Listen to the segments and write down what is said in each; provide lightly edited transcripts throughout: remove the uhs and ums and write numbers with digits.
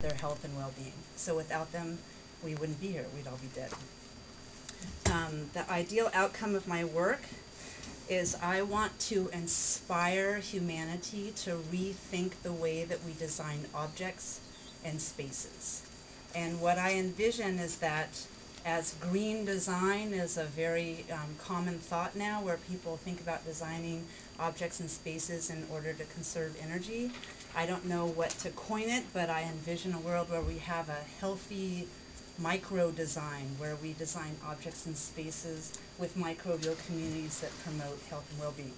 their health and well-being. So without them, we wouldn't be here. We'd all be dead. The ideal outcome of my work is I want to inspire humanity to rethink the way that we design objects and spaces. And what I envision is that as green design is a very common thought now, where people think about designing objects and spaces in order to conserve energy. I don't know what to coin it, but I envision a world where we have a healthy micro design, where we design objects and spaces with microbial communities that promote health and well-being.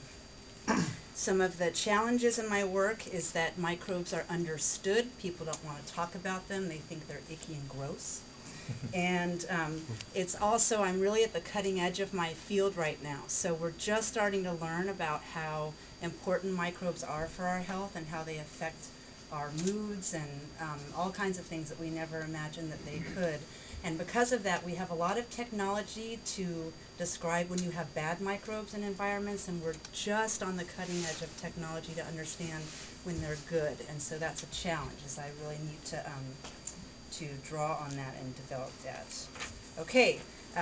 Some of the challenges in my work is that microbes are understood. People don't want to talk about them. They think they're icky and gross. And it's also, I'm really at the cutting edge of my field right now. So we're just starting to learn about how important microbes are for our health and how they affect our moods and all kinds of things that we never imagined that they could. And because of that, we have a lot of technology to describe when you have bad microbes in environments, and we're just on the cutting edge of technology to understand when they're good. And so that's a challenge, is I really need to draw on that and develop that. Okay,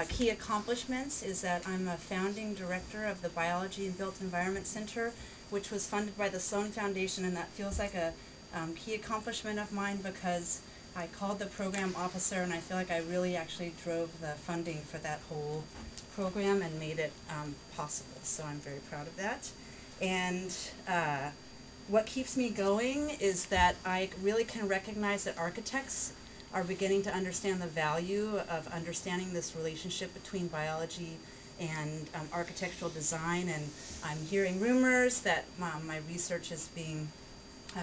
key accomplishments is that I'm a founding director of the Biology and Built Environment Center, which was funded by the Sloan Foundation, and that feels like a key accomplishment of mine because I called the program officer and I feel like I really actually drove the funding for that whole program and made it possible. So I'm very proud of that. And what keeps me going is that I really can recognize that architects are beginning to understand the value of understanding this relationship between biology and architectural design. And I'm hearing rumors that my research is being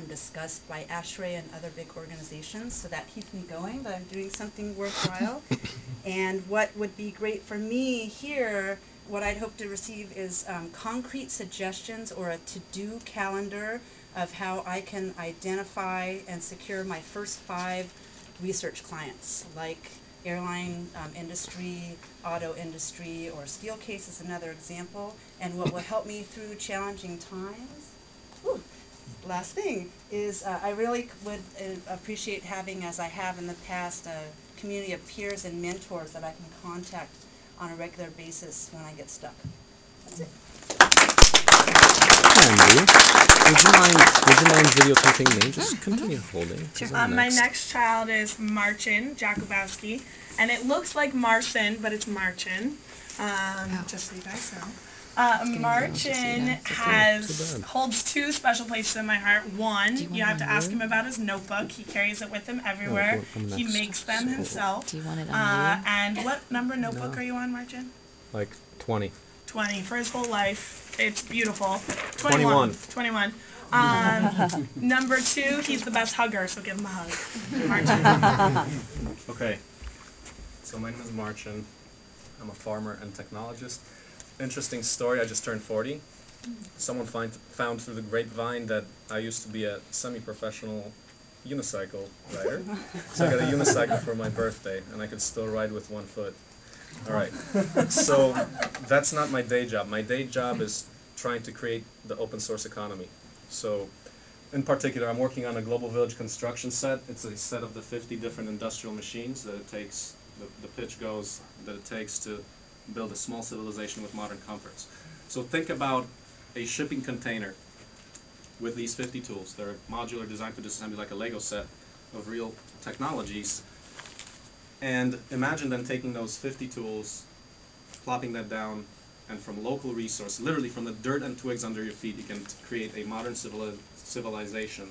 discussed by ASHRAE and other big organizations, so that keeps me going, that I'm doing something worthwhile. And what would be great for me here, what I'd hope to receive is concrete suggestions or a to-do calendar of how I can identify and secure my first 5 research clients, like airline industry, auto industry, or steel case is another example. And what will help me through challenging times, last thing, is I really would appreciate having, as I have in the past, a community of peers and mentors that I can contact on a regular basis when I get stuck. That's it. Andy, would you mind videotaping me? Just continue holding. Sure. My next child is Marcin Jakubowski, and it looks like Marcin, but it's Marcin. Just so you guys know. Marcin holds 2 special places in my heart. One, you have to ask him about his notebook. He carries it with him everywhere. He makes them himself. Do you want it on And what number notebook are you on, Marcin? Like 20. 20 for his whole life. It's beautiful. 21. 21. Number 2, he's the best hugger, so give him a hug. Marcin. Okay, so my name is Marcin. I'm a farmer and technologist. Interesting story, I just turned 40. Someone found through the grapevine that I used to be a semi-professional unicycle rider. So I got a unicycle for my birthday, and I could still ride with 1 foot. All right, so that's not my day job. My day job is trying to create the open source economy. So in particular, I'm working on a global village construction set. It's a set of the 50 different industrial machines that it takes, the pitch goes, that it takes to build a small civilization with modern comforts. So think about a shipping container with these 50 tools. They're modular, designed for disassembly, like a Lego set of real technologies. And imagine then taking those 50 tools, plopping that down, and from local resources, literally from the dirt and twigs under your feet, you can create a modern civilization,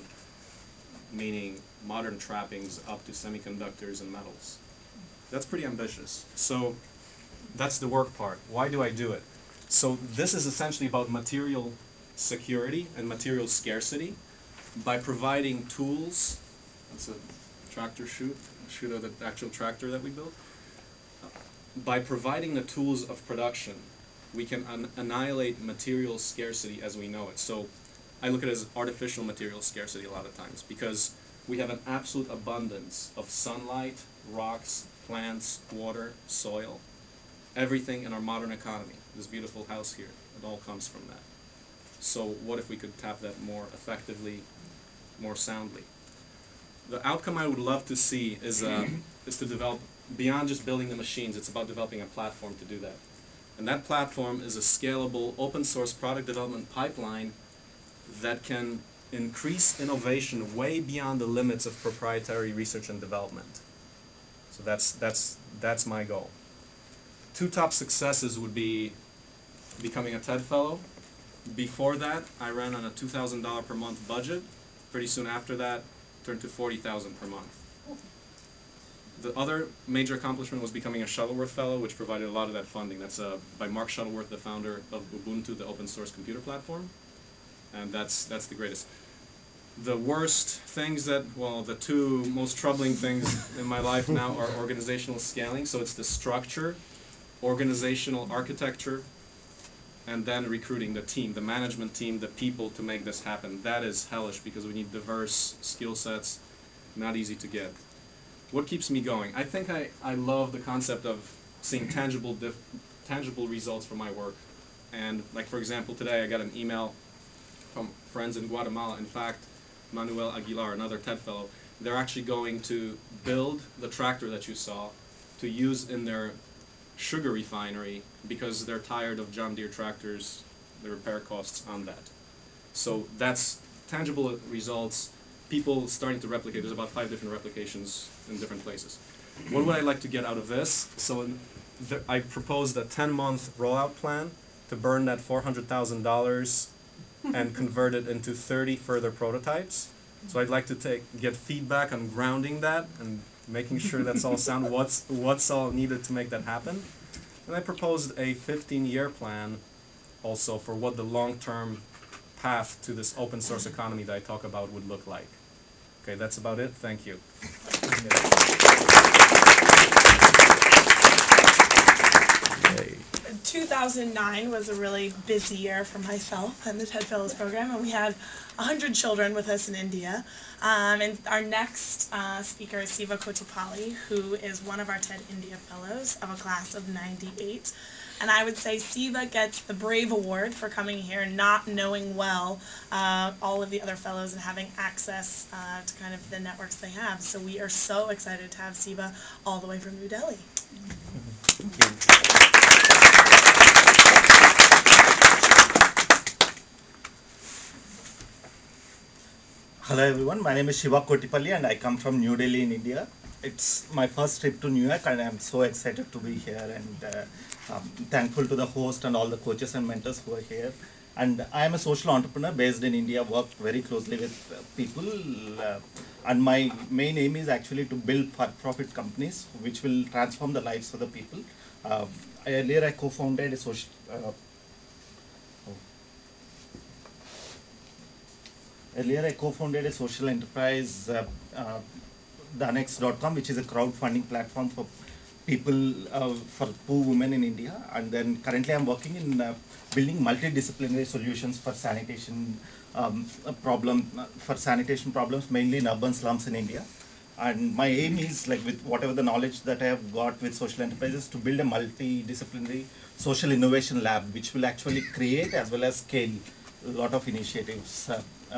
meaning modern trappings up to semiconductors and metals. That's pretty ambitious. So that's the work part. Why do I do it? So this is essentially about material security and material scarcity by providing tools. That's a tractor chute of the actual tractor that we built. By providing the tools of production, we can annihilate material scarcity as we know it. So I look at it as artificial material scarcity a lot of times, because we have an absolute abundance of sunlight, rocks, plants, water, soil, everything in our modern economy. This beautiful house here, it all comes from that. So what if we could tap that more effectively, more soundly? the outcome I would love to see is to develop, beyond just building the machines, it's about developing a platform to do that. And that platform is a scalable open source product development pipeline that can increase innovation way beyond the limits of proprietary research and development. So that's my goal. Two top successes would be becoming a TED Fellow. Before that, I ran on a $2,000 per month budget. Pretty soon after that, turned to $40,000 per month. The other major accomplishment was becoming a Shuttleworth Fellow, which provided a lot of that funding. That's by Mark Shuttleworth, the founder of Ubuntu, the open source computer platform. And that's the greatest. The worst things the two most troubling things in my life now are organizational scaling. So it's the structure, organizational architecture, and then recruiting the team, the management team, the people to make this happen. That is hellish because we need diverse skill sets, not easy to get. What keeps me going? I think I love the concept of seeing tangible results from my work. And like for example, today I got an email from friends in Guatemala. In fact, Manuel Aguilar, another TED Fellow, they're actually going to build the tractor that you saw to use in their sugar refinery because they're tired of John Deere tractors, the repair costs on that. So that's tangible results, people starting to replicate. There's about 5 different replications in different places. What would I like to get out of this? So I proposed a 10-month rollout plan to burn that $400,000 and convert it into 30 further prototypes. So I'd like to get feedback on grounding that and making sure that's all sound, what's all needed to make that happen. And I proposed a 15-year plan also for what the long-term path to this open source economy that I talk about would look like. Okay, that's about it. Thank you. 2009 was a really busy year for myself and the TED Fellows program, and we had 100 children with us in India. And our next speaker is Siva Cotipalli, who is one of our TED India Fellows of a class of 98. And I would say Siva gets the Brave Award for coming here, not knowing well all of the other fellows and having access to kind of the networks they have. So we are so excited to have Siva all the way from New Delhi. Hello everyone, my name is Siva Cotipalli and I come from New Delhi in India. It's my first trip to New York and I'm so excited to be here and thankful to the host and all the coaches and mentors who are here. And I am a social entrepreneur based in India, work very closely with people and my main aim is actually to build for-profit companies which will transform the lives of the people. Earlier I co-founded a social enterprise, thenext.com, which is a crowdfunding platform for people, for poor women in India. And then currently I'm working in building multidisciplinary solutions for sanitation problems, mainly in urban slums in India. And my aim is, like, with whatever the knowledge that I have got with social enterprises, to build a multidisciplinary social innovation lab, which will actually create as well as scale a lot of initiatives,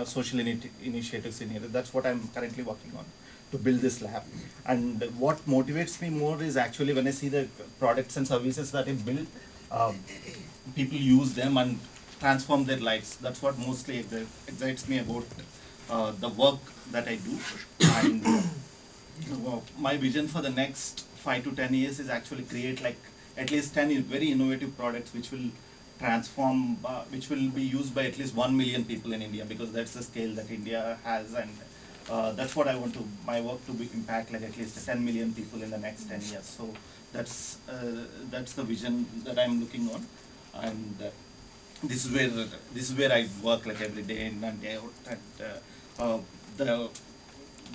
social initiatives in here. That's what I'm currently working on, to build this lab. And what motivates me more is actually when I see the products and services that I build, people use them and transform their lives. That's what mostly excites me about the work that I do. And my vision for the next 5 to 10 years is actually create like at least 10 very innovative products which will transform, which will be used by at least 1 million people in India, because that's the scale that India has, and that's what I want to, my work to be impact like at least 10 million people in the next 10 years. So that's the vision that I'm looking on, and this is where I work like every day in and day out. And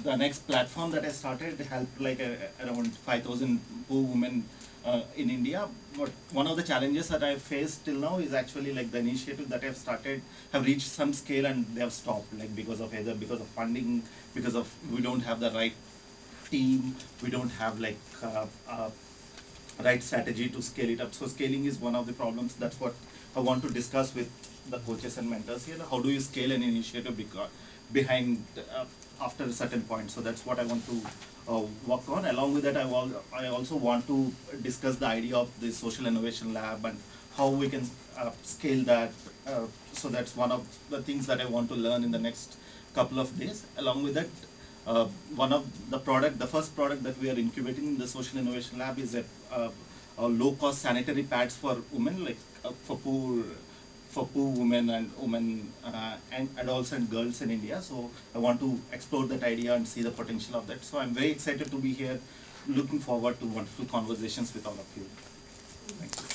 the next platform that I started helped like around 5,000 poor women in India. But one of the challenges that I've faced till now is actually like the initiative that I've started have reached some scale and they have stopped, like because of funding, because of we don't have the right team, we don't have like right strategy to scale it up. So scaling is one of the problems. That's what I want to discuss with the coaches and mentors here. How do you scale an initiative behind after a certain point. So that's what I want to work on. Along with that, I also want to discuss the idea of the social innovation lab and how we can scale that. So that's one of the things that I want to learn in the next couple of days. Along with that, one of the first product that we are incubating in the social innovation lab is a low-cost sanitary pads for women, like for poor women and adults and girls in India. So I want to explore that idea and see the potential of that. So I'm very excited to be here, looking forward to wonderful conversations with all of you. Thank you.